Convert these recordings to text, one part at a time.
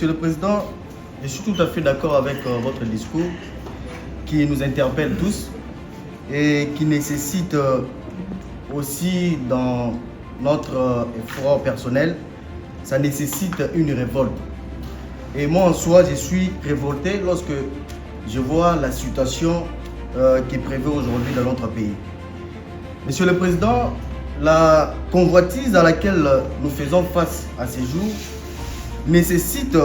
Monsieur le Président, je suis tout à fait d'accord avec votre discours qui nous interpelle tous et qui nécessite aussi dans notre effort personnel, ça nécessite une révolte. Et moi en soi, je suis révolté lorsque je vois la situation qui prévaut aujourd'hui dans notre pays. Monsieur le Président, la convoitise à laquelle nous faisons face à ces jours nécessite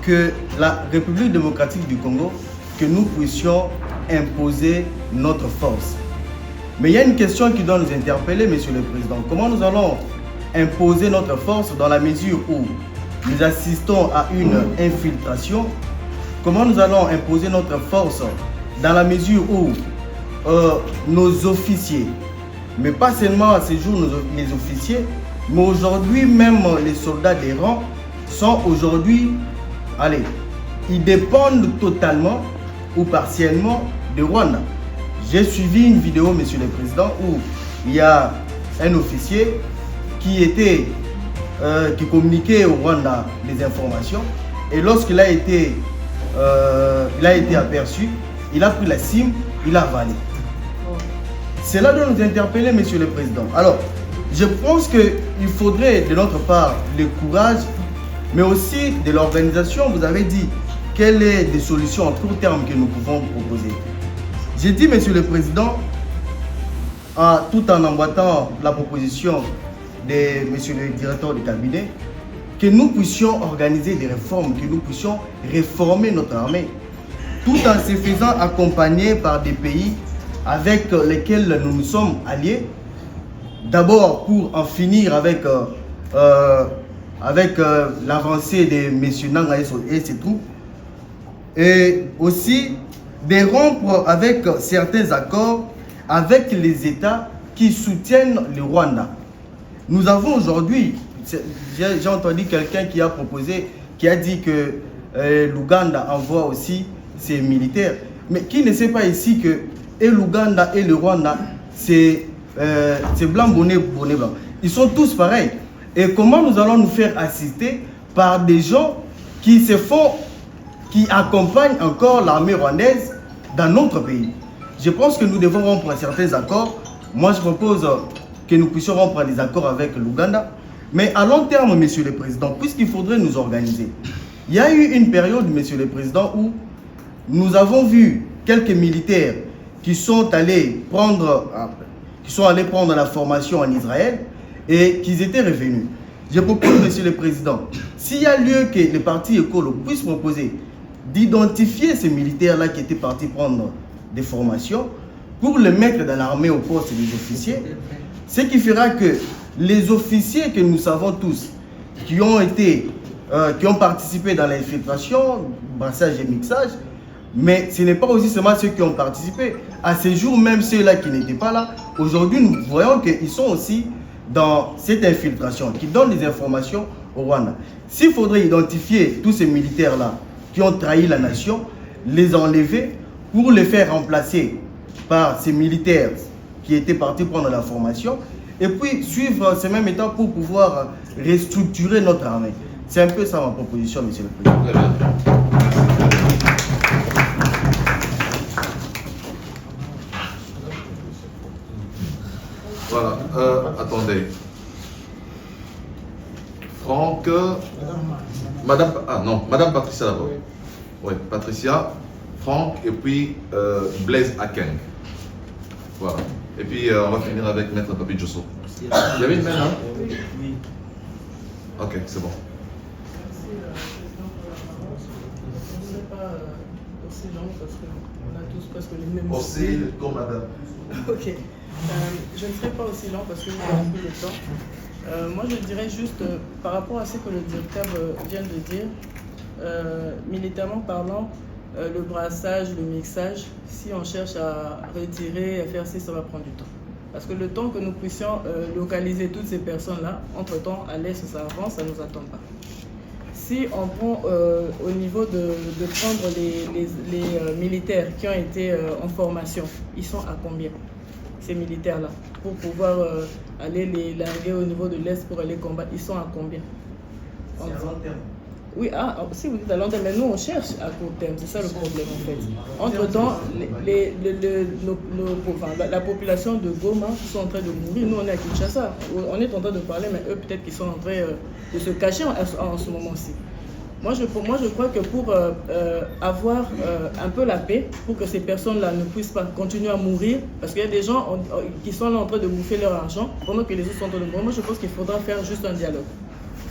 que la République démocratique du Congo, que nous puissions imposer notre force. Mais il y a une question qui doit nous interpeller, Monsieur le Président. Comment nous allons imposer notre force dans la mesure où nous assistons à une infiltration? Comment nous allons imposer notre force dans la mesure où nos officiers, mais pas seulement à ces jours les officiers, mais aujourd'hui même les soldats des rangs sont aujourd'hui, allez, ils dépendent totalement ou partiellement de Rwanda. J'ai suivi une vidéo, Monsieur le Président, où il y a un officier qui communiquait au Rwanda des informations, et lorsqu'il a été aperçu, il a pris la cime, il a avalé. Cela doit nous interpeller, Monsieur le Président. Alors, je pense qu'il faudrait de notre part le courage, mais aussi de l'organisation. Vous avez dit quelles sont des solutions en court terme que nous pouvons proposer. J'ai dit, Monsieur le Président, tout en emboîtant la proposition de Monsieur le directeur du cabinet, que nous puissions organiser des réformes, que nous puissions réformer notre armée, tout en se faisant accompagner par des pays avec lesquels nous nous sommes alliés. D'abord pour en finir avec l'avancée de M. Nanga et ses troupes, et aussi de rompre avec certains accords avec les États qui soutiennent le Rwanda. Nous avons aujourd'hui, j'ai entendu quelqu'un qui a proposé, qui a dit que l'Ouganda envoie aussi ses militaires, mais qui ne sait pas ici que et l'Ouganda et le Rwanda, c'est blanc, bonnet, bonnet blanc. Ils sont tous pareils. Et comment nous allons nous faire assister par des gens qui accompagnent encore l'armée rwandaise dans notre pays? Je pense que nous devons rompre certains accords. Moi, je propose que nous puissions rompre des accords avec l'Ouganda. Mais à long terme, Monsieur le Président, puisqu'il faudrait nous organiser, il y a eu une période, Monsieur le Président, où nous avons vu quelques militaires qui sont allés prendre la formation en Israël et qu'ils étaient revenus. Je propose, Monsieur le Président, s'il y a lieu que les partis écolos puissent proposer d'identifier ces militaires-là qui étaient partis prendre des formations pour les mettre dans l'armée au poste des officiers, ce qui fera que les officiers que nous savons tous, qui ont participé dans l'infiltration, brassage et mixage, mais ce n'est pas aussi seulement ceux qui ont participé. À ces jours, même ceux-là qui n'étaient pas là, aujourd'hui, nous voyons qu'ils sont aussi dans cette infiltration, qui donnent des informations au Rwanda. S'il faudrait identifier tous ces militaires-là qui ont trahi la nation, les enlever pour les faire remplacer par ces militaires qui étaient partis prendre la formation, et puis suivre ces mêmes étapes pour pouvoir restructurer notre armée. C'est un peu ça ma proposition, Monsieur le Président. Voilà, attendez. Franck, Madame Patricia d'abord. Oui, Patricia, Franck et puis Blaise Akeng. Voilà. Et puis on va finir avec Maître Papi Josso. Il y avait une main là? Oui. Ok, c'est bon. Ce n'est pas aussi long parce qu'on a tous presque les mêmes. Aussi comme madame. Ok. Je ne serai pas aussi long parce que nous avons plus de temps. Moi, je dirais juste par rapport à ce que le directeur vient de dire, militairement parlant, le brassage, le mixage, si on cherche à retirer, à faire ci, ça va prendre du temps. Parce que le temps que nous puissions localiser toutes ces personnes-là, entre-temps, à l'est, ça avance, ça ne nous attend pas. Si on prend au niveau de prendre les militaires qui ont été en formation, ils sont à combien, ces militaires-là, pour pouvoir aller les larguer au niveau de l'Est pour aller combattre, ils sont à combien? C'est à long terme. Oui, si vous dites à long terme, mais nous on cherche à court terme, c'est ça le problème en fait. Entre-temps, la population de Goma sont en train de mourir, nous on est à Kinshasa, on est en train de parler, mais eux peut-être qu'ils sont en train de se cacher en ce moment-ci. Moi je crois que pour avoir un peu la paix, pour que ces personnes-là ne puissent pas continuer à mourir, parce qu'il y a des gens qui sont là en train de bouffer leur argent, pendant que les autres sont en train de mourir, moi je pense qu'il faudra faire juste un dialogue.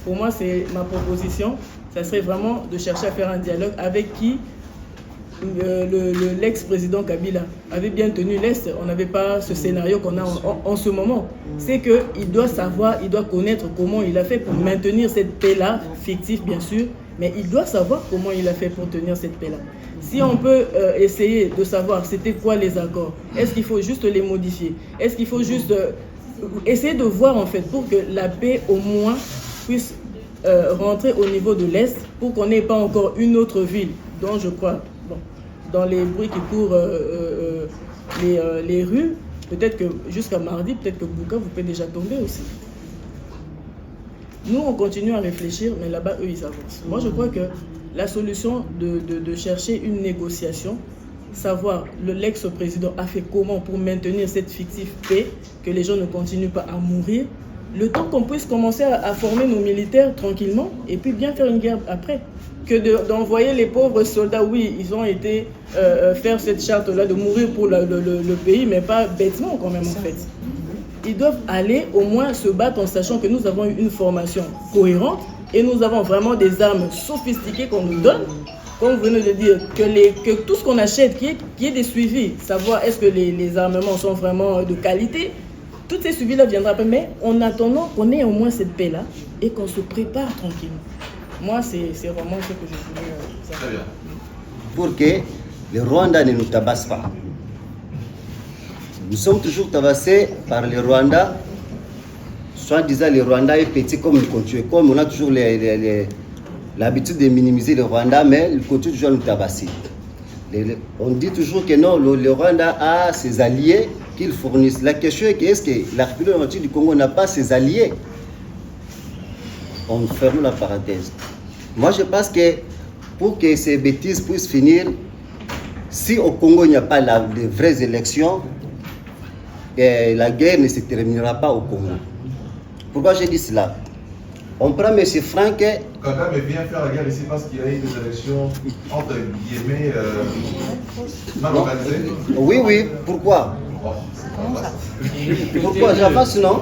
Pour moi, c'est ma proposition, ça serait vraiment de chercher à faire un dialogue avec qui l'ex-président Kabila avait bien tenu l'Est. On n'avait pas ce scénario qu'on a en ce moment. C'est qu'il doit savoir, il doit connaître comment il a fait pour maintenir cette paix-là, fictive bien sûr, mais il doit savoir comment il a fait pour tenir cette paix-là. Si on peut essayer de savoir c'était quoi les accords, est-ce qu'il faut juste les modifier? Est-ce qu'il faut juste essayer de voir en fait pour que la paix au moins puisse rentrer au niveau de l'Est pour qu'on n'ait pas encore une autre ville dont je crois, bon, dans les bruits qui courent les rues, peut-être que jusqu'à mardi, peut-être que Bouka vous peut déjà tomber aussi. Nous, on continue à réfléchir, mais là-bas, eux, ils avancent. Moi, je crois que la solution de chercher une négociation, savoir l'ex-président a fait comment pour maintenir cette fictive paix, que les gens ne continuent pas à mourir, le temps qu'on puisse commencer à former nos militaires tranquillement et puis bien faire une guerre après. Que d'envoyer les pauvres soldats, oui, ils ont été faire cette charte-là de mourir pour le pays, mais pas bêtement quand même en fait. Ils doivent aller au moins se battre en sachant que nous avons une formation cohérente et nous avons vraiment des armes sophistiquées qu'on nous donne. Comme vous venez de dire, que tout ce qu'on achète, qu'il y ait des suivis, savoir est-ce que les armements sont vraiment de qualité. Tous ces suivis-là viendront après, mais en attendant qu'on ait au moins cette paix-là et qu'on se prépare tranquillement. Moi, c'est vraiment ce que je voulais savoir. Très bien. Pour que le Rwanda ne nous tabasse pas. Nous sommes toujours tabassés par le Rwanda. Soit disant le Rwanda est petit comme il continue. Comme on a toujours l'habitude de minimiser le Rwanda, mais il continue toujours à nous tabasser. On dit toujours que non, le Rwanda a ses alliés qu'ils fournissent. La question est que est-ce que la République démocratique du Congo n'a pas ses alliés? On ferme la parenthèse. Moi, je pense que pour que ces bêtises puissent finir, si au Congo il n'y a pas de vraies élections, la guerre ne se terminera pas au Congo. Pourquoi j'ai dit cela? On prend M. Franck. Kagame vient faire la guerre ici parce qu'il y a eu des élections entre guillemets mal organisées. Oui, oui. Pourquoi? Pourquoi? J'avance, non?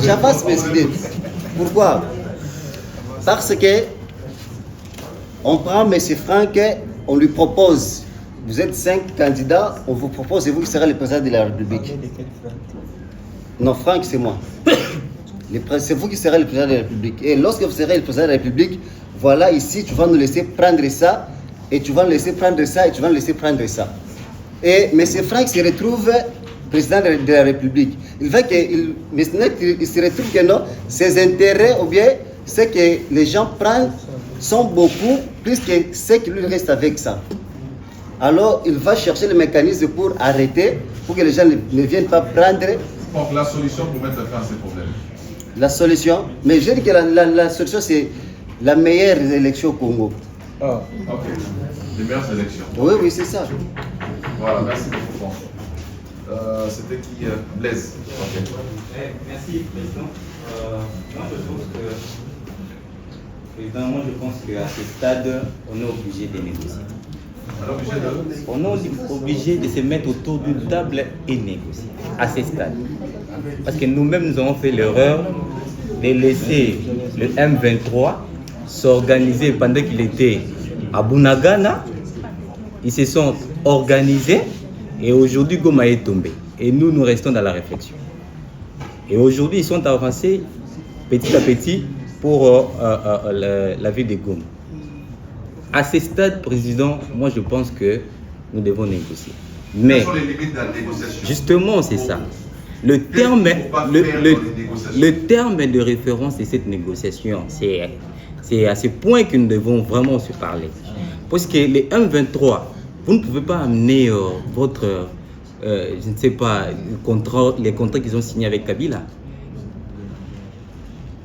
J'avance mes idées. Pourquoi? Parce que on prend M. Franck, on lui propose, vous êtes 5 candidats, on vous propose, c'est vous qui serez le président de la République. Non, Franck, c'est moi. C'est vous qui serez le président de la République. Et lorsque vous serez le président de la République, voilà ici, tu vas nous laisser prendre ça, et tu vas nous laisser prendre ça, et tu vas nous laisser prendre ça. Et M. Franck se retrouve président de la République. Il veut qu'il se retrouve que non, ses intérêts ou bien ce que les gens prennent sont beaucoup plus que ce qui lui reste avec ça. Alors il va chercher le mécanisme pour arrêter, pour que les gens ne viennent pas prendre. Donc la solution pour mettre fin à ces problèmes. La solution, mais je dis que la solution c'est la meilleure élection au Congo. Ok, les meilleures élections. Oui, oui, c'est ça. Voilà, merci beaucoup. C'était qui Blaise. Okay. Merci, Président. Moi, je pense qu'à ce stade, on est obligé de négocier. On est obligé de se mettre autour d'une table et négocier à ce stade. Parce que nous-mêmes, nous avons fait l'erreur de laisser le M23 s'organiser pendant qu'il était à Bunagana. Ils se sont organisés et aujourd'hui Goma est tombé. Et nous restons dans la réflexion. Et aujourd'hui, ils sont avancés petit à petit pour la ville de Goma. À ce stade, Président, moi je pense que nous devons négocier. Mais quelles sont les limites de la négociation? Justement, c'est ça. Le terme de référence de cette négociation, c'est à ce point que nous devons vraiment se parler. Parce que les M23, vous ne pouvez pas amener votre, je ne sais pas, les contrats qu'ils ont signés avec Kabila.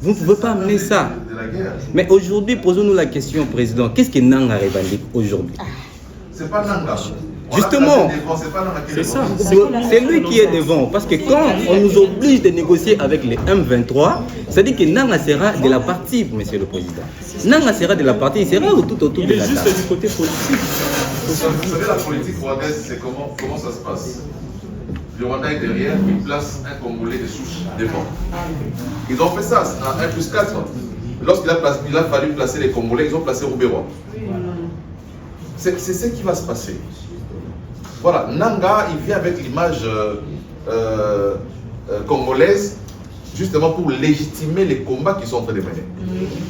Vous ne pouvez pas amener ça. De la guerre. Mais aujourd'hui, posons-nous la question, Président. Qu'est-ce que Nanga revendique aujourd'hui? C'est pas Nanga. Justement, c'est pas Nanga qui C'est ça. c'est lui qui est devant. Parce que quand on nous oblige de négocier avec les M23, ça dit que Nanga sera de la partie, Monsieur le Président. Nanga sera de la partie, il sera tout autour Il de est la juste table. du côté politique. Vous savez, la politique rwandaise, c'est comment ça se passe? Le Rwanda est derrière, il place un Congolais de souche devant. Ils ont fait ça à 1+4. Lorsqu'il a fallu placer les Congolais, ils ont placé Rouberois. C'est ce qui va se passer. Voilà, Nanga, il vient avec l'image congolaise, justement pour légitimer les combats qu'ils sont en train de mener.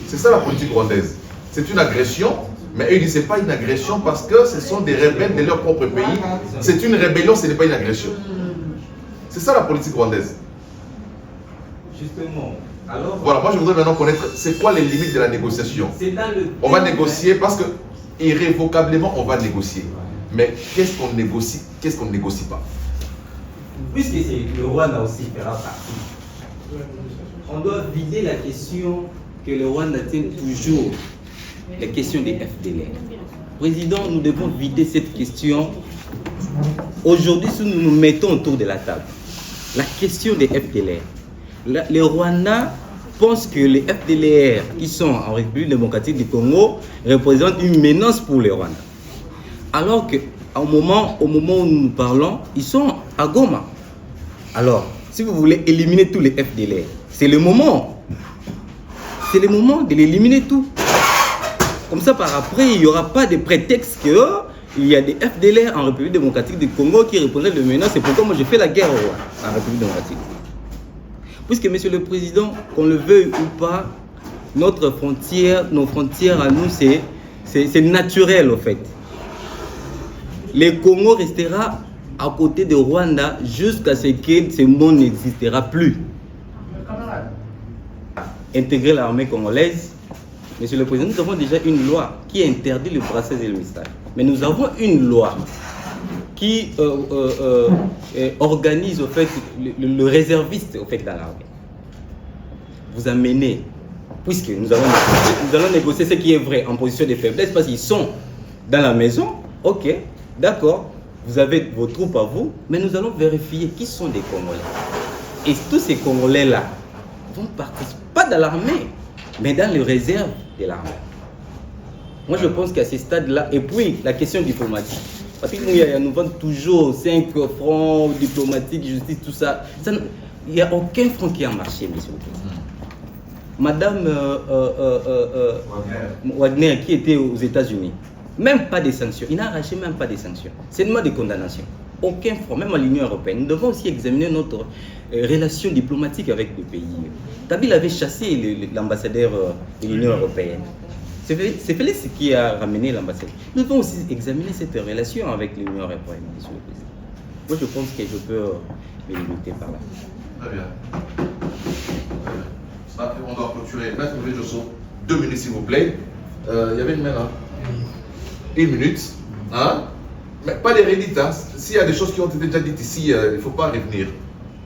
C'est ça la politique rwandaise. C'est une agression, mais eux, ils disent que ce n'est pas une agression parce que ce sont des rebelles de leur propre pays. C'est une rébellion, ce n'est pas une agression. C'est ça la politique rwandaise. Justement. Alors, Voilà, moi je voudrais maintenant connaître, c'est quoi les limites de la négociation? On va négocier parce que, irrévocablement, on va négocier. Mais qu'est-ce qu'on négocie, qu'est-ce qu'on ne négocie pas? puisque le Rwanda aussi fera partie, on doit vider la question que le Rwanda tient toujours, la question des FDLR. Président, nous devons vider cette question. Aujourd'hui, si nous nous mettons autour de la table, la question des FDLR, le Rwanda pense que les FDLR qui sont en République démocratique du Congo représentent une menace pour le Rwanda. Alors qu'au moment où nous parlons, ils sont à Goma. Alors, si vous voulez éliminer tous les FDLR, c'est le moment. C'est le moment de l'éliminer tout. Comme ça, par après, il n'y aura pas de prétexte qu'il y a des FDLR en République démocratique du Congo qui représentent le menace. C'est pourquoi moi je fais la guerre au Rwanda, en République démocratique. Puisque, Monsieur le Président, qu'on le veuille ou pas, nos frontières à nous, c'est naturel, en fait. Le Congo restera à côté de Rwanda jusqu'à ce que ce monde n'existera plus. Intégrer l'armée congolaise, Monsieur le Président, nous avons déjà une loi qui interdit le brassage et le message. Mais nous avons une loi qui organise au fait, le réserviste au fait, dans l'armée. Vous amenez, puisque nous allons négocier ce qui est vrai en position de faiblesse, parce qu'ils sont dans la maison, ok, d'accord, vous avez vos troupes à vous, mais nous allons vérifier qui sont des Congolais. Et tous ces Congolais-là vont participer, pas dans l'armée, mais dans les réserves de l'armée. Moi, je pense qu'à ce stade-là, et puis la question diplomatique, parce que nous vendons toujours 5 fronts diplomatiques, justice, tout ça. Il n'y a aucun front qui a marché, Monsieur le Président. Madame Wagner, qui était aux États-Unis, même pas des sanctions. Il n'a arraché même pas des sanctions. Seulement des condamnations. Aucun front, même à l'Union européenne. Nous devons aussi examiner notre relation diplomatique avec le pays. Kabila avait chassé l'ambassadeur de l'Union européenne. C'est Félix qui a ramené l'ambassadeur. Nous devons aussi examiner cette relation avec l'Union européenne, Monsieur le Président. Moi, je pense que je peux me limiter par là. Très bien. Ça, on doit clôturer. Maître Josso, 2 minutes s'il vous plaît. Il y avait une main là. 1 minute. Hein? Mais pas des rédites. Hein? S'il y a des choses qui ont été déjà dites ici, il ne faut pas revenir.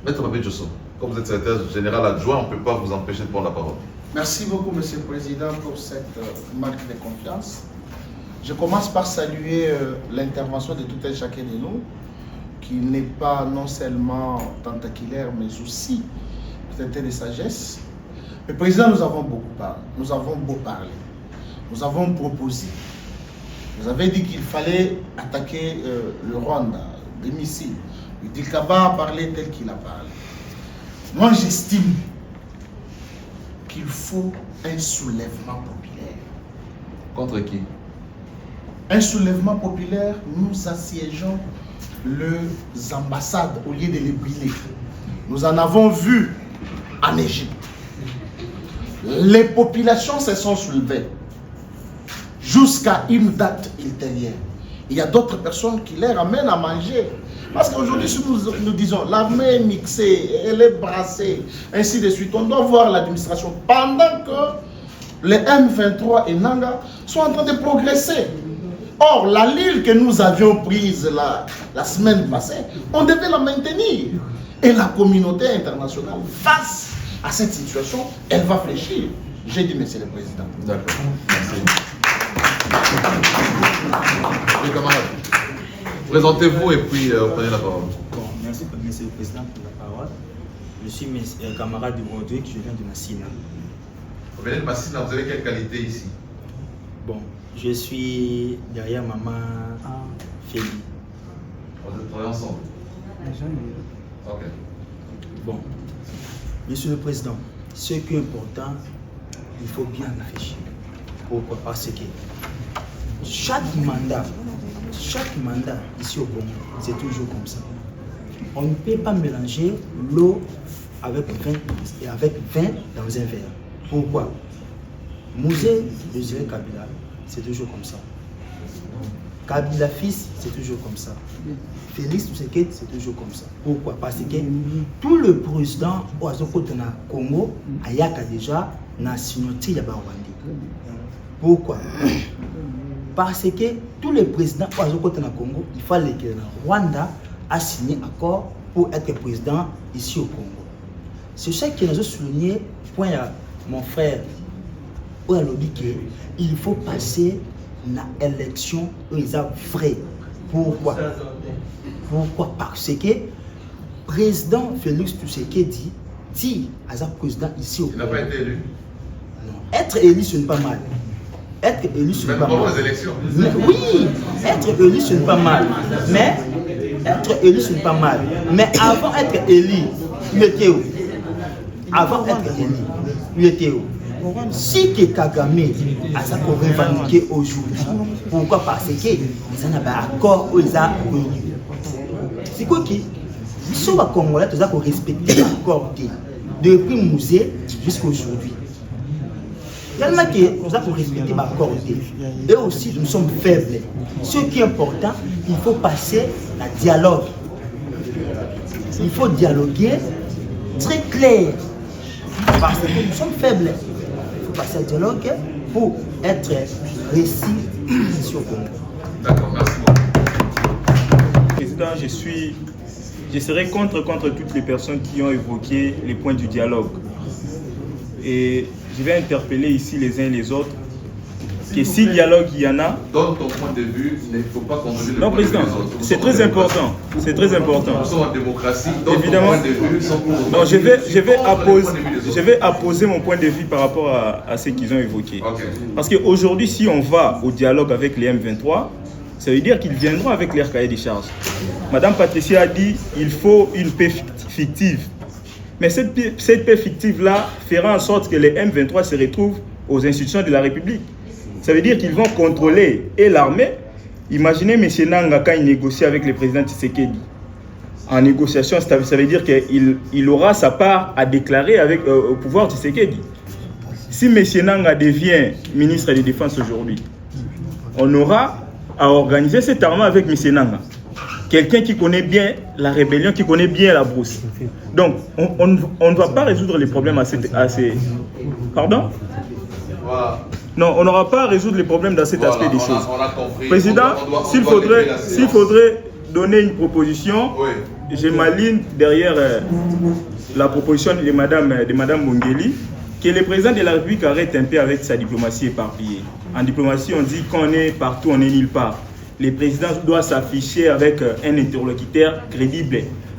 Maître Josso, comme vous êtes secrétaire général adjoint, on ne peut pas vous empêcher de prendre la parole. Merci beaucoup, Monsieur le Président, pour cette marque de confiance. Je commence par saluer l'intervention de tout un chacun de nous, qui n'est pas non seulement tentaculaire, mais aussi peut-être de sagesse. Le Président, nous avons beaucoup parlé, nous avons beau parler, nous avons proposé. Vous avez dit qu'il fallait attaquer le Rwanda, des missiles. Le Dikaba a parlé tel qu'il a parlé. Moi, j'estime qu'il faut un soulèvement populaire. Contre qui? Un soulèvement populaire, nous assiégeons les ambassades au lieu de les brûler. Nous en avons vu en Égypte. Les populations se sont soulevées jusqu'à une date ultérieure. Il y a d'autres personnes qui les ramènent à manger. Parce qu'aujourd'hui, si nous disons l'armée est mixée, elle est brassée, ainsi de suite, on doit voir l'administration pendant que les M23 et Nanga sont en train de progresser. Or, la ligne que nous avions prise la semaine passée, on devait la maintenir. Et la communauté internationale, face à cette situation, elle va fléchir. J'ai dit, Monsieur le Président. D'accord, merci. Les camarades, présentez-vous et puis prenez la parole. Bon, merci Monsieur le Président pour la parole. Je suis camarade de Rodrigue, je viens de Massina. Vous venez de Massina, vous avez quelle qualité ici? Bon, je suis derrière maman Félix. Vous êtes travaillés ensemble? Ok. Bon, Monsieur le Président, ce qui est important, il faut bien réfléchir. Pourquoi? Parce que chaque mandat ici au Congo, c'est toujours comme ça. On ne peut pas mélanger l'eau avec vin dans un verre. Pourquoi? Musée de Zé Kabila, c'est toujours comme ça. Kabila fils, c'est toujours comme ça. Félix Tshisekedi, c'est toujours comme ça. Pourquoi? Parce que tout le président au Congo a déjà na signature de Rwanda. Pourquoi? Parce que tous les présidents au Congo, il fallait que le Rwanda a signé un accord pour être président ici au Congo. C'est ça que nous avons souligné, point à mon frère, où il a dit qu'il faut passer l'élection vraie. Pourquoi? Pourquoi? Parce que le président Félix Tshisekedi dit à un président ici au Congo. Il n'a pas été élu. Non. Être élu, ce n'est pas mal. Être élu, ce n'est pas mal. Les élections. Mais, oui, être élu, ce n'est pas mal. Mais être élu, ce n'est pas mal. Mais avant d'être élu, il était où? Avant d'être élu, il était où? Si que Kagame a ça pour revendiquer aujourd'hui, pourquoi? Parce que ça n'a pas accord où ils ont réuni. C'est quoi qui? Si on va Congolais, nous avons respecté l'accord depuis musée jusqu'à aujourd'hui. Tellement que nous avons respecté l'accord et aussi nous sommes faibles. Ce qui est important, il faut passer le dialogue. Il faut dialoguer très clair. Parce que nous sommes faibles. Passer le dialogue pour être réussi sur Congo. D'accord, merci beaucoup. Président, je serai contre toutes les personnes qui ont évoqué les points du dialogue. Et je vais interpeller ici les uns et les autres que si dialogue il y en a. Donne ton point de vue, il ne faut pas contrôler le non, point de vue Président, des autres. c'est très important. C'est très important. Nous sommes en démocratie, donne Évidemment. ton point de vue sans pour autant- Non, je je vais apposer mon point de vue par rapport à ce qu'ils ont évoqué. Ok. Parce qu'aujourd'hui, si on va au dialogue avec les M23, ça veut dire qu'ils viendront avec leur cahier des charges. Madame Patricia a dit qu'il faut une paix fictive. Mais cette paix fictive-là fera en sorte que les M23 se retrouvent aux institutions de la République. Ça veut dire qu'ils vont contrôler et l'armée. Imaginez M. Nanga quand il négocie avec le président Tshisekedi. En négociation, ça veut dire qu'il aura sa part à déclarer avec, au pouvoir Tshisekedi. Si M. Nanga devient ministre de la Défense aujourd'hui, on aura à organiser cette armée avec M. Nanga. Quelqu'un qui connaît bien la rébellion, qui connaît bien la brousse. Donc, on ne va pas résoudre les problèmes à ces... Pardon? Voilà. Non, on n'aura pas à résoudre les problèmes dans cet aspect des choses. On a compris. Président, s'il faudrait donner une proposition, Oui. je m'aligne derrière la proposition de Madame Mongeli, que le président de la République arrête un peu avec sa diplomatie éparpillée. En diplomatie, on dit qu'on est partout, on est nulle part. Le président doit s'afficher avec un interlocuteur crédible.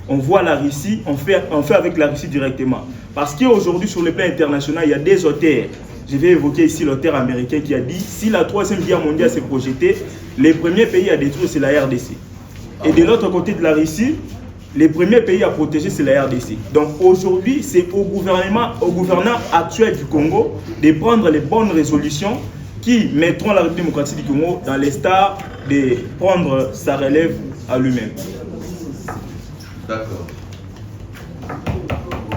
On voit la Russie, on fait avec la Russie directement. Parce qu'aujourd'hui, sur le plan international, il y a des auteurs. Je vais évoquer ici l'auteur américain qui a dit si la Troisième Guerre mondiale s'est projetée, les premiers pays à détruire, c'est la RDC. Et de l'autre côté de la Russie, les premiers pays à protéger, c'est la RDC. Donc aujourd'hui, c'est au gouvernant actuel du Congo de prendre les bonnes résolutions qui mettront la République démocratique du Congo dans les stars de prendre sa relève à lui-même. D'accord.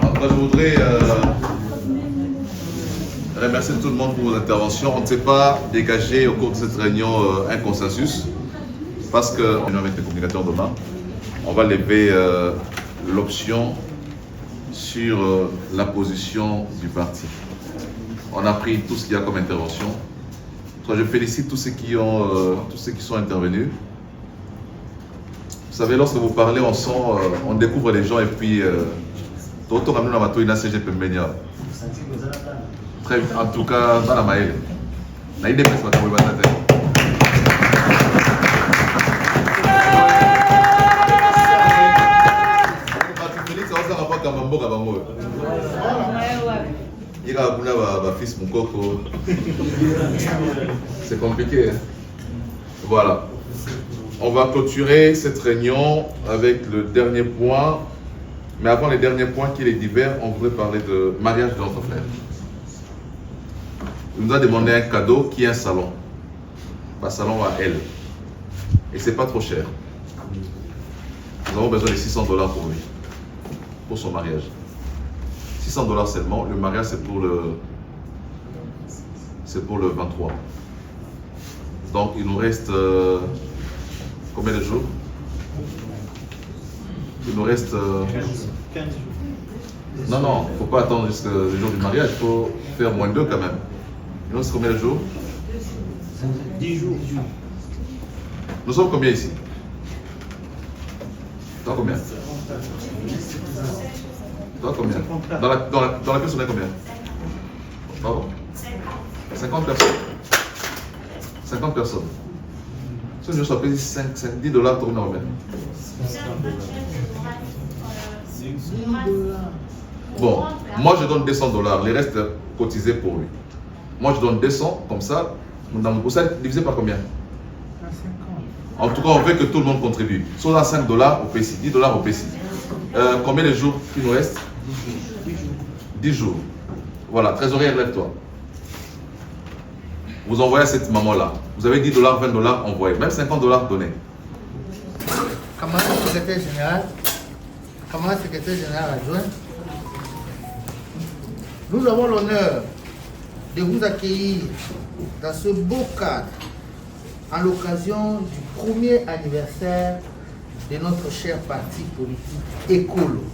Après, je voudrais remercier tout le monde pour vos interventions. On ne s'est pas dégagé au cours de cette réunion un consensus parce que, on est avec les communicateurs demain, on va lever l'option sur la position du parti. On a pris tout ce qu'il y a comme intervention. Je félicite tous ceux qui sont intervenus. Vous savez, lorsque vous parlez, on découvre les gens et puis Toto ramène la bateau, il a CG Pembenia. Très vite, en tout cas, dans la maïle. Il y a des personnes qui ont été c'est compliqué. Hein? Voilà. On va clôturer cette réunion avec le dernier point. Mais avant les derniers points qui est divers, on voudrait parler de mariage de notre frère. Il nous a demandé un cadeau qui est un salon. Un salon à elle. Et c'est pas trop cher. Nous avons besoin de $600 pour lui. Pour son mariage. $600 seulement. Le mariage c'est pour le 23. Donc il nous reste combien de jours? Il nous reste 15 jours. Non, il ne faut pas attendre jusqu'au jour du mariage, il faut faire moins de 2 quand même. Il nous reste combien de jours? 10 jours. Nous sommes combien ici? Toi combien? Toi combien? Dans la pièce on est combien? Pardon? 50 personnes. 50 personnes. Si nous sommes payés $10 pour une romaine. Bon, moi je donne $200, les restes cotisés pour lui. Moi je donne 200, comme ça, vous savez divisé par combien? En tout cas, on veut que tout le monde contribue. Soit à $5 au PC, $10 au PC. Combien de jours il nous reste? 10 jours. Voilà, trésorier, lève-toi. Vous envoyez à cette maman-là. Vous avez $10, $20, envoyez. Même $50 donnez. Camarade secrétaire général adjoint, nous avons l'honneur de vous accueillir dans ce beau cadre en l'occasion du premier anniversaire de notre cher parti politique Écolo.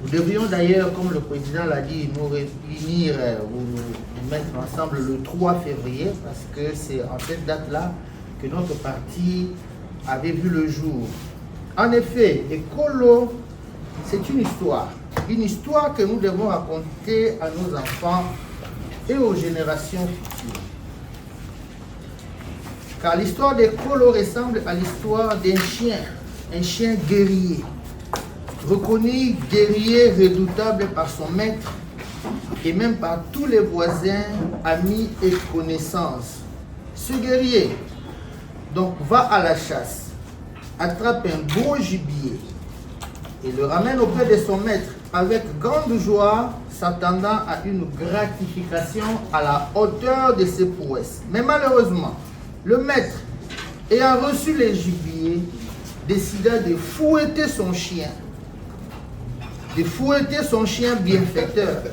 Nous devrions d'ailleurs, comme le président l'a dit, nous réunir ou nous mettre ensemble le 3 février parce que c'est en cette date-là que notre parti avait vu le jour. En effet, Écolo, c'est une histoire que nous devons raconter à nos enfants et aux générations futures. Car l'histoire d'Écolo ressemble à l'histoire un chien guerrier, reconnu guerrier redoutable par son maître et même par tous les voisins, amis et connaissances. Ce guerrier donc va à la chasse, attrape un beau gibier et le ramène auprès de son maître avec grande joie, s'attendant à une gratification à la hauteur de ses prouesses. Mais malheureusement, le maître, ayant reçu les gibiers, décida de fouetter son chien bienfaiteur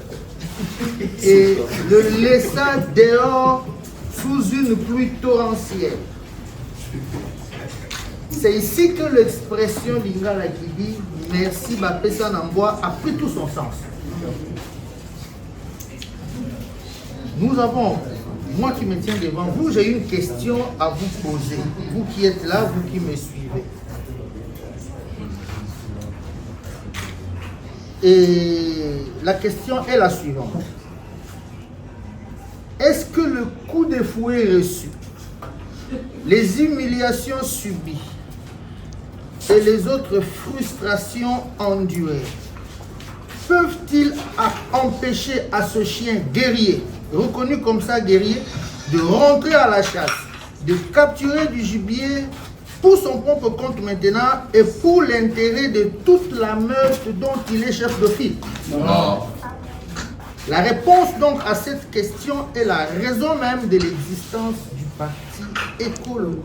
et le laissa dehors sous une pluie torrentielle. C'est ici que l'expression Lingala qui dit merci Bapesa Namboa a pris tout son sens. Nous avons, moi qui me tiens devant vous, j'ai une question à vous poser. Vous qui êtes là, vous qui me suivez. Et la question est la suivante. Est-ce que le coup de fouet reçu, les humiliations subies et les autres frustrations endurées peuvent-ils empêcher à ce chien guerrier, reconnu comme ça guerrier, de rentrer à la chasse, de capturer du gibier pour son propre compte maintenant et pour l'intérêt de toute la meute dont il est chef de file? Non. La réponse donc à cette question est la raison même de l'existence du parti Écolo,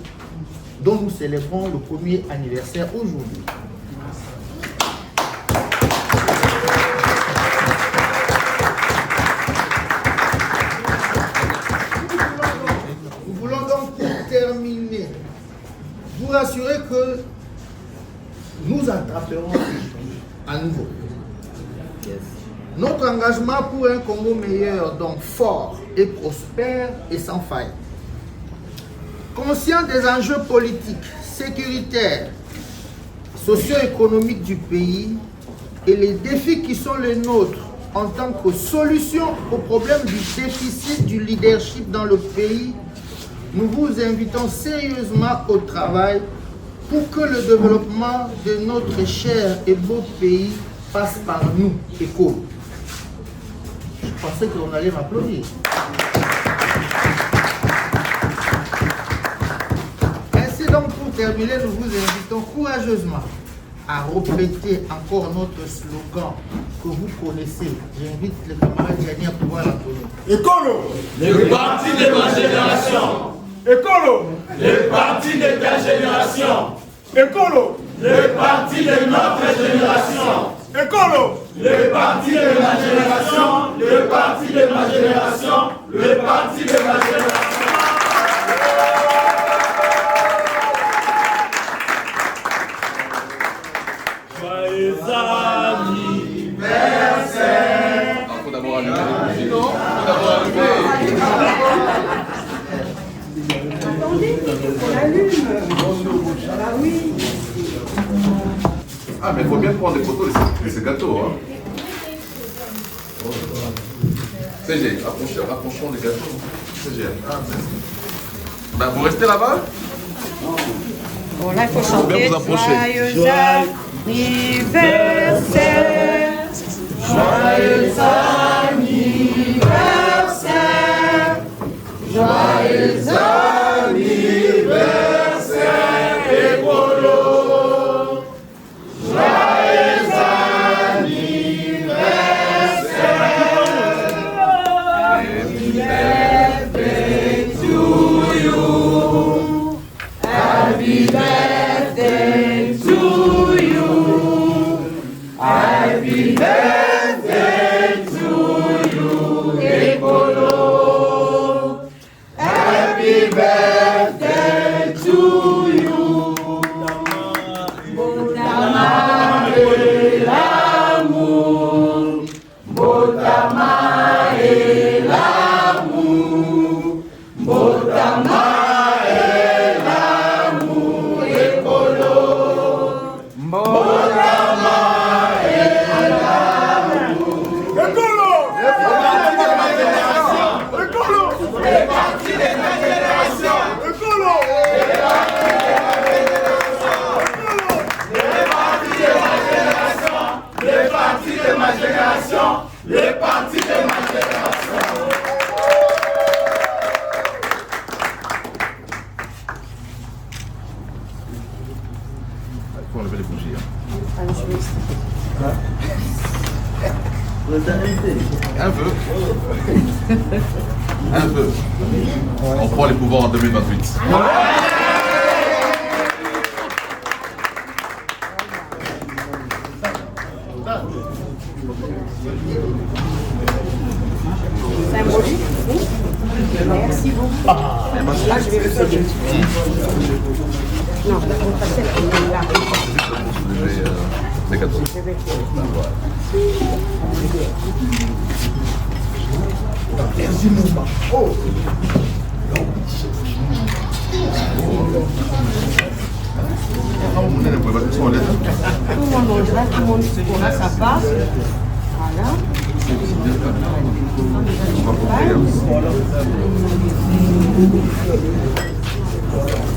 dont nous célébrons le premier anniversaire aujourd'hui. Nous voulons donc terminer, vous rassurer que nous attraperons à nouveau. Notre engagement pour un Congo meilleur, donc fort et prospère, est sans faille. Conscient des enjeux politiques, sécuritaires, socio-économiques du pays, et les défis qui sont les nôtres en tant que solution au problème du déficit du leadership dans le pays, nous vous invitons sérieusement au travail pour que le développement de notre cher et beau pays passe par nous, ECHO. Je pensais qu'on allait m'applaudir. Ainsi donc, pour terminer, nous vous invitons courageusement à répéter encore notre slogan que vous connaissez. J'invite le camarade Gianni à pouvoir l'entonner. Écolo, le parti de ma génération. Écolo, le parti de ta génération. Écolo, le parti de notre génération. Écolo, le parti de ma génération. Le parti de ma génération. Le parti de ma génération. Joyeux anniversaire. Il faut d'abord allumer les bougies, non? Il faut d'abord allumer. Attendez, on allume. Ah oui. Ah, mais il faut bien prendre des photos de ces gâteaux. Hein. CG, approchons les gâteaux. CG. Ben, vous restez là-bas? Bon, là, il faut chanter. Bien vous approcher. Joyeux anniversaire. Joyeux anniversaire. Joyeux anniversaire, Écolo. Joyeux anniversaire. Happy birthday to you. Happy birthday to you. Happy birthday to you, Écolo. Happy birthday to you. Botama et l'amour. Botama et l'amour. Botama et l'amour, Écolo. Botama et l'amour. Écolo. Écolo. Les partis de ma génération. Écolo. Les partis de ma génération. Les partis de ma génération. Les partis de ma génération. Il faut enlever les bougies. Hein. Un peu. Un peu. On prend les pouvoirs en 2028. Symbolique. Merci beaucoup. Là, je vais le faire. Non, on va passer là. Les gâteaux. Oh. Vous ne pouvez pas tout ça en lettres. Tout le monde mangera, tout le monde pourra sa part. Voilà.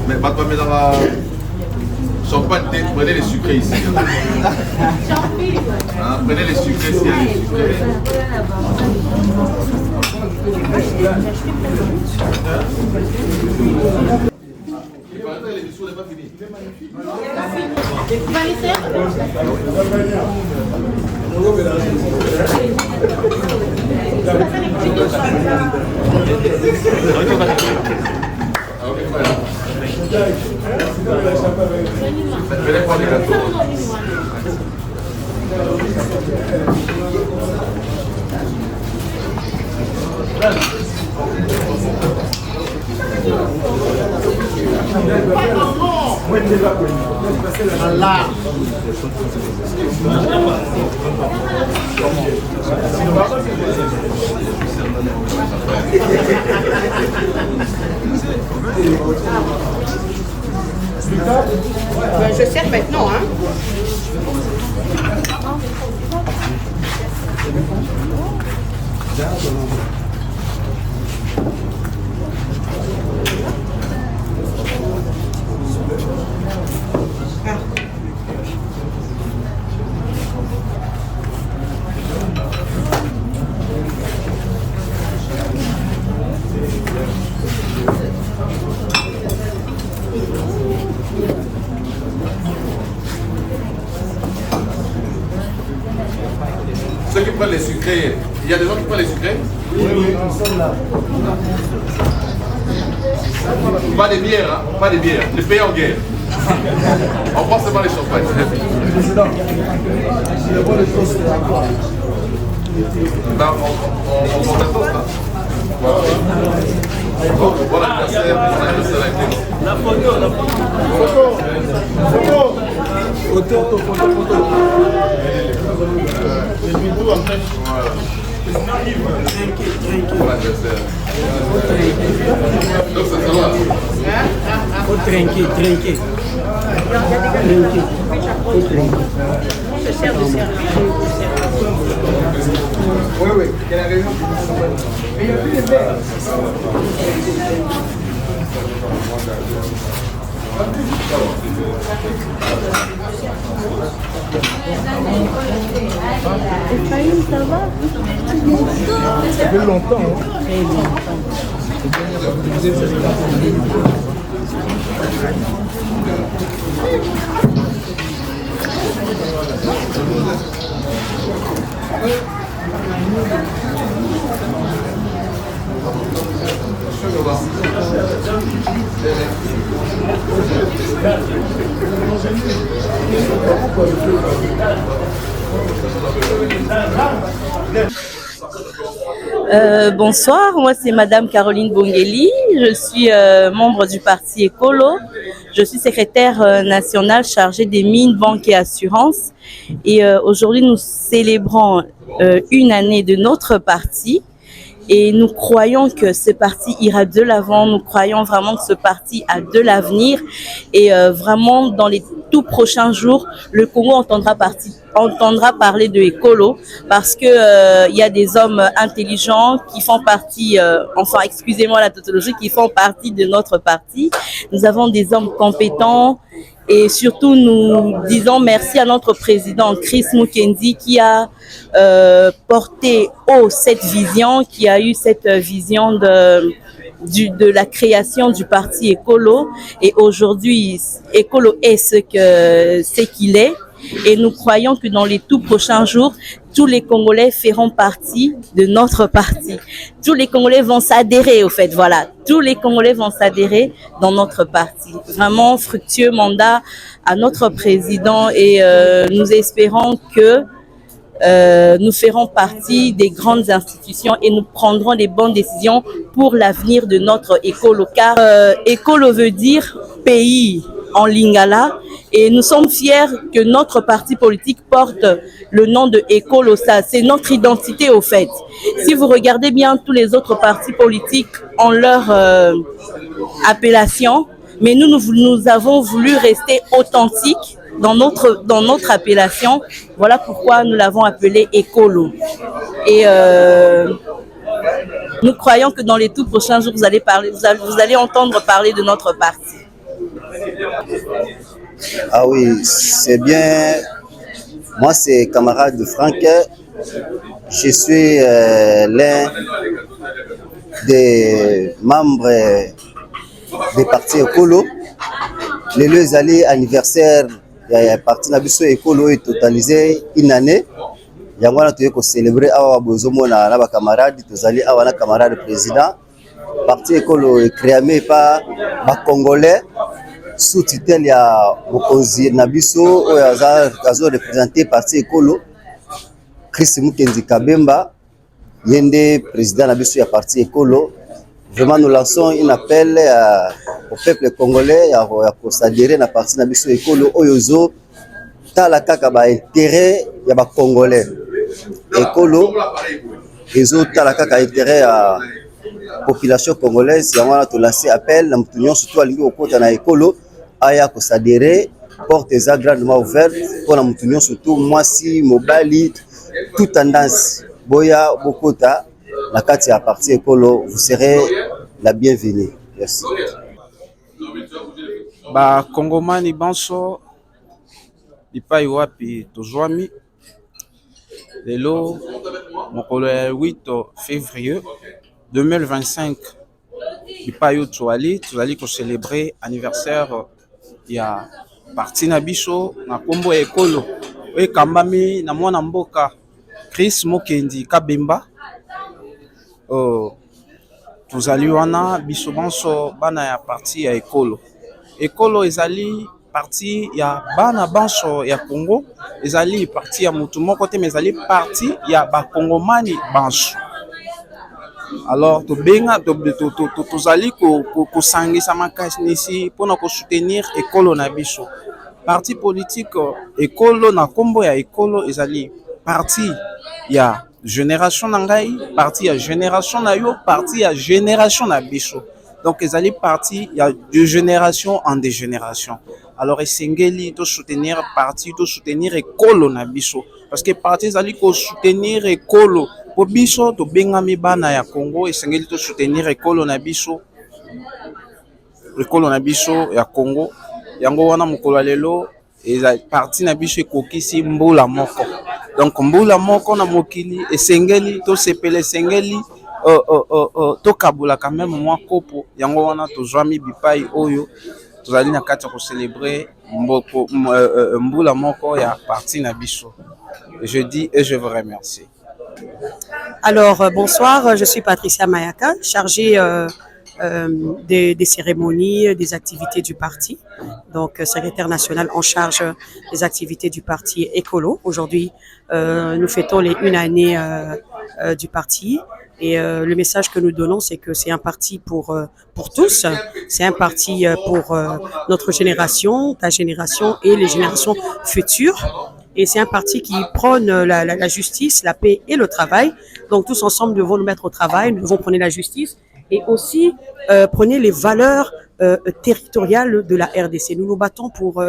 Mais maintenant, dans la champagne, prenez les sucrés ici. Hein, prenez les sucrés ici. Les sucrés. L'émission n'est pas finie. Vous allez faire Venez prendre les gâteaux. Allah. Je sers maintenant, hein. Ceux qui prennent les sucrés, il y a des gens qui prennent les sucrés? Oui, nous sommes là. Pas des bières, hein? Pas des bières. Les pays en guerre. On prend seulement les champagnes. Président, je vois le toast encore. Ben, on prend un toast, là. Donc, voilà l'anniversaire, La photo, la photo. Photo. J'ai mis tout en fait. pour l'anniversaire. Donc, ça va. Faut trinquer. Oui, quelle a raison. Mais il n'y a plus de verre. Ça va? Ça fait longtemps. Très longtemps. Bonsoir, moi c'est Madame Caroline Bongeli, je suis membre du parti Écolo, je suis secrétaire nationale chargée des mines, banques et assurances et aujourd'hui nous célébrons une année de notre parti. Et nous croyons que ce parti ira de l'avant, nous croyons vraiment que ce parti a de l'avenir et vraiment dans les tout prochains jours, le Congo entendra parler de écolo parce que il y a des hommes intelligents qui font partie, enfin excusez-moi la tautologie, qui font partie de notre parti. Nous avons des hommes compétents et surtout nous disons merci à notre président Chris Mukendi qui a porté haut cette vision, qui a eu cette vision de la création du parti Écolo et aujourd'hui Écolo est ce qu'il est et nous croyons que dans les tout prochains jours tous les Congolais feront partie de notre parti. Tous les Congolais vont s'adhérer au fait, voilà. Tous les Congolais vont s'adhérer dans notre parti. Vraiment fructueux mandat à notre président et nous espérons que nous ferons partie des grandes institutions et nous prendrons les bonnes décisions pour l'avenir de notre Écolo. Car Écolo veut dire pays en lingala et nous sommes fiers que notre parti politique porte le nom de Écolo. Ça, c'est notre identité au fait. Si vous regardez bien, tous les autres partis politiques ont leur appellation, mais nous avons voulu rester authentiques dans notre appellation. Voilà pourquoi nous l'avons appelé Écolo. Et nous croyons que dans les tout prochains jours, vous allez entendre parler de notre parti. Ah oui, c'est bien. Moi, c'est camarade de Franck. Je suis l'un des membres des partis Écolo. Les deux alliés anniversaire du parti Nabiso Écolo est totalisé une année. Yango na toye ko célébrer awa bozomo na ba camarades tozali awa na camarade président. Parti Écolo est créé par ba Congolais sous tutelle ya Mokonzi Nabiso oyo azo représenter parti Écolo. Chris Mukendi Kabemba yende président Nabiso ya parti Écolo. Vraiment nous lançons un appel au peuple congolais à s'adhérer na parti Nabiso Écolo oyozo tala kaka ba intérêt ya ba Congolais. Écolo ezo tala kaka intérêt à population congolaise. Yango na to lancer appel na mutu nyonso to alingi okota na Écolo aya ko s'adhérer, portes est grandement ouvertes pour na mutu nyonso to mwasi mobali toute tendance boya bokota la carte à partie écolo, vous serez la bienvenue. Merci. Ba Kongomani banso bipai wapi tozwami lelo mokolo ya 8 février 2025 bipai oyo tozali célébrer anniversaire ya parti na biso na kombo ya ekolo oyo ekambami na mwana mboka Chris Mokendi Kabemba. Tozali wana biso banso bana ya parti ya ekolo. Ekolo ezali parti ya bana banso ya Congo, ezali parti ya mutu moko te, mais ezali parti ya bakongomani banso. Alors tozali kosangisa makanisi mpona kosoutenir ekolo na biso. Parti politique ekolo na kombo ya ekolo ezali parti ya génération na ngai, parti ya génération na yo, parti ya génération na biso. Donc ezali parti ya de génération en de génération. Alors esengeli to soutenir parti, to soutenir ekolo na biso, parce que parti ezali ko soutenir ekolo po biso to bengami bana ya Congo, esengeli to soutenir ekolo na biso ya Congo. Yango wana mokolo lelo ezali parti na biso ekokisi mbula moko. Donc mbula moko na mokili esengeli to sepele esengeli to kabula quand même mwa kopo yango wana tozwami bipai oyo tozali na kati ko célébrer mbula moko ya parti na biso. Je dis et je vous remercie. Alors bonsoir, je suis Patricia Mayaka, chargée des cérémonies, des activités du parti, donc secrétaire national en charge des activités du parti écolo. Aujourd'hui, nous fêtons les 1 année du parti et le message que nous donnons, c'est que c'est un parti pour tous, c'est un parti pour notre génération, ta génération et les générations futures. Et c'est un parti qui prône la justice, la paix et le travail. Donc tous ensemble, nous devons nous mettre au travail, nous devons prôner la justice et aussi prôner les valeurs territoriales de la RDC. Nous nous battons pour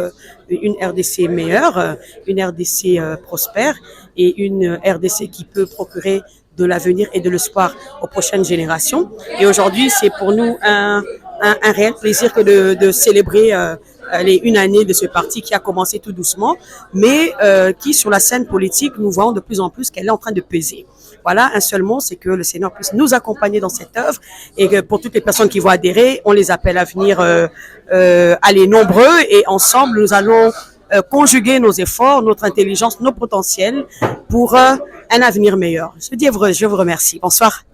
une RDC meilleure, une RDC prospère et une RDC qui peut procurer de l'avenir et de l'espoir aux prochaines générations. Et aujourd'hui, c'est pour nous un réel plaisir que de célébrer les 1 année de ce parti qui a commencé tout doucement, mais qui sur la scène politique, nous voyons de plus en plus qu'elle est en train de peser. Voilà, un seul mot, c'est que le Seigneur puisse nous accompagner dans cette œuvre et que pour toutes les personnes qui vont adhérer, on les appelle à venir aller nombreux et ensemble, nous allons conjuguer nos efforts, notre intelligence, nos potentiels pour un avenir meilleur. Je vous remercie. Bonsoir.